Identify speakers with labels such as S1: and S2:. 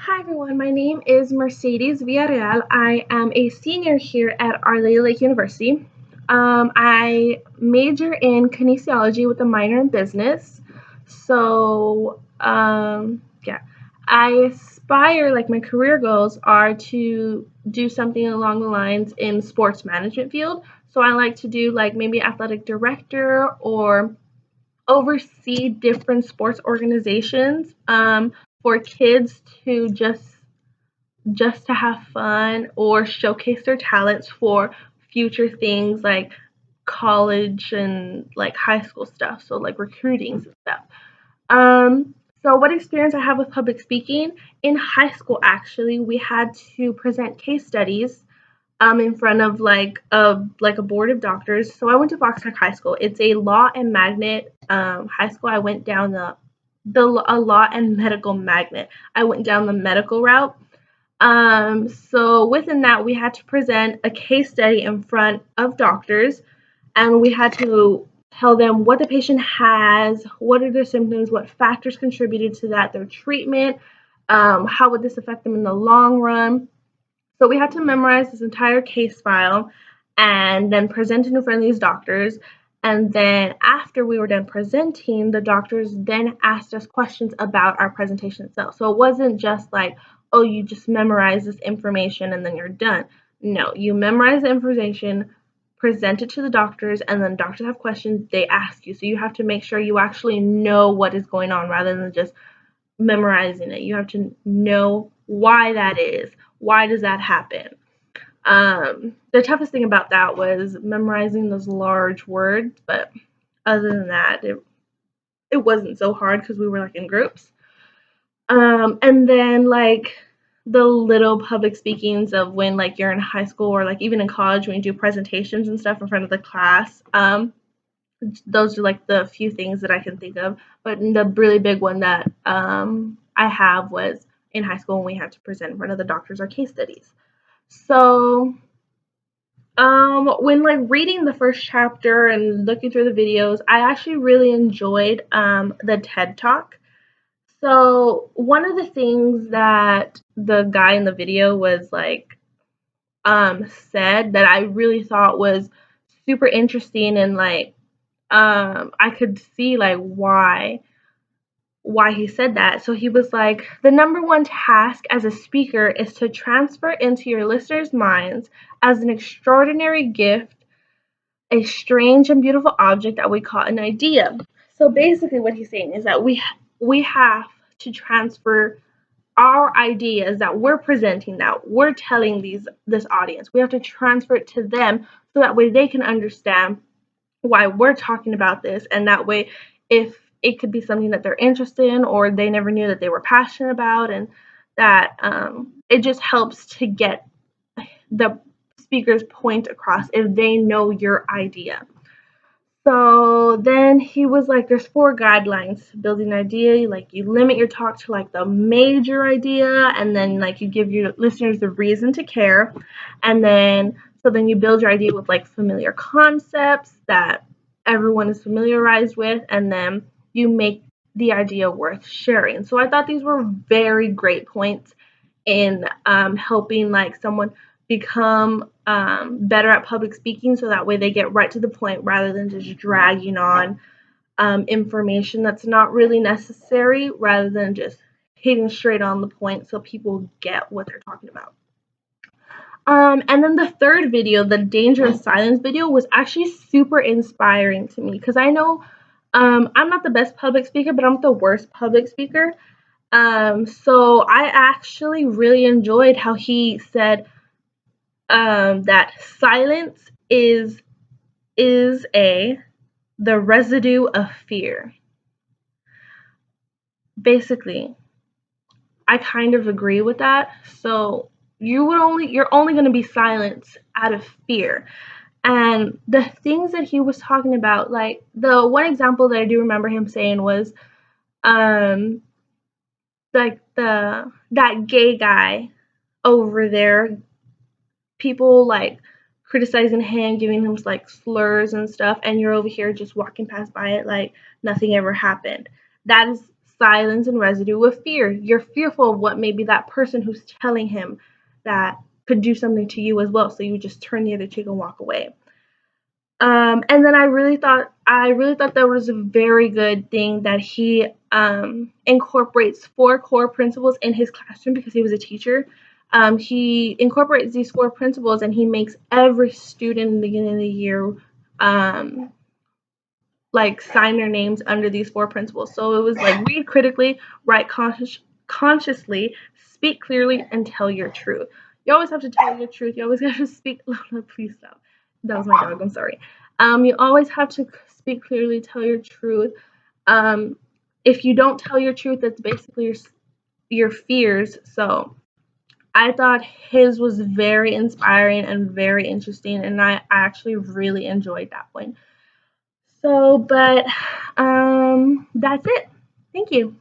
S1: Hi everyone, my name is Mercedes Villarreal. I am a senior here at Our Lady Lake University. I major in kinesiology with a minor in business. Yeah, I aspire, like my career goals are to do something along the lines in sports management field. So I like to do like maybe athletic director or oversee different sports organizations for kids to just to have fun or showcase their talents for future things like college and like high school stuff, so like recruitings and stuff. Um, so what experience I have with public speaking in high school, actually, we had to present case studies in front of like a board of doctors. So I went to Fox Tech High School. It's a law and magnet high school. I went down the a law and medical magnet. I went down the medical route. So within that, we had to present a case study in front of doctors, and we had to tell them what the patient has, what are their symptoms, what factors contributed to that, their treatment, how would this affect them in the long run. So we had to memorize this entire case file and then present it in front of these doctors. And then after we were done presenting, the doctors then asked us questions about our presentation itself. So it wasn't just like, oh, you just memorize this information and then you're done. No, you memorize the information, present it to the doctors, and then doctors have questions they ask you. So you have to make sure you actually know what is going on rather than just memorizing it. You have to know why that is. Why does that happen? The toughest thing about that was memorizing those large words, but other than that, it wasn't so hard because we were like in groups. And then like the little public speakings of when like you're in high school or like even in college when you do presentations and stuff in front of the class. Those are like the few things that I can think of. But the really big one that I have was in high school when we had to present in front of the doctors our case studies. So when like reading the first chapter and looking through the videos, I actually really enjoyed the TED Talk. So one of the things that the guy in the video was like said that I really thought was super interesting and like I could see like why he said that. So he was like, the number one task as a speaker is to transfer into your listeners' minds as an extraordinary gift, a strange and beautiful object that we call an idea. So basically what he's saying is that we have to transfer our ideas that we're presenting, that we're telling this audience. We have to transfer it to them so that way they can understand why we're talking about this, and that way if it could be something that they're interested in or they never knew that they were passionate about, and that it just helps to get the speaker's point across if they know your idea. So then he was like, there's four guidelines to building an idea. Like you limit your talk to like the major idea, and then like you give your listeners the reason to care. And then so then you build your idea with like familiar concepts that everyone is familiarized with, and then you make the idea worth sharing. So I thought these were very great points in helping like someone become better at public speaking, so that way they get right to the point rather than just dragging on information that's not really necessary, rather than just hitting straight on the point so people get what they're talking about. And then the third video, the dangerous silence video, was actually super inspiring to me because I know I'm not the best public speaker, but I'm the worst public speaker. So I actually really enjoyed how he said that silence is a the residue of fear. Basically, I kind of agree with that. So you're only going to be silent out of fear. And the things that he was talking about, like the one example that I do remember him saying was um like the that gay guy over there, people like criticizing him, giving him like slurs and stuff, and you're over here just walking past by it like nothing ever happened. That is silence and residue with fear. You're fearful of what maybe that person who's telling him that could do something to you as well. So you just turn the other cheek and walk away. And then I really thought that was a very good thing that he incorporates 4 core principles in his classroom because he was a teacher. He incorporates these 4 principles and he makes every student in the beginning of the year um, like sign their names under these 4 principles. So it was like read critically, write consciously, speak clearly, and tell your truth. You always have to tell your truth. You always have to speak. Please stop. That was my dog. I'm sorry. You always have to speak clearly, tell your truth. Um, if you don't tell your truth, that's basically your fears. So I thought his was very inspiring and very interesting, and I actually really enjoyed that one. So, but that's it. Thank you.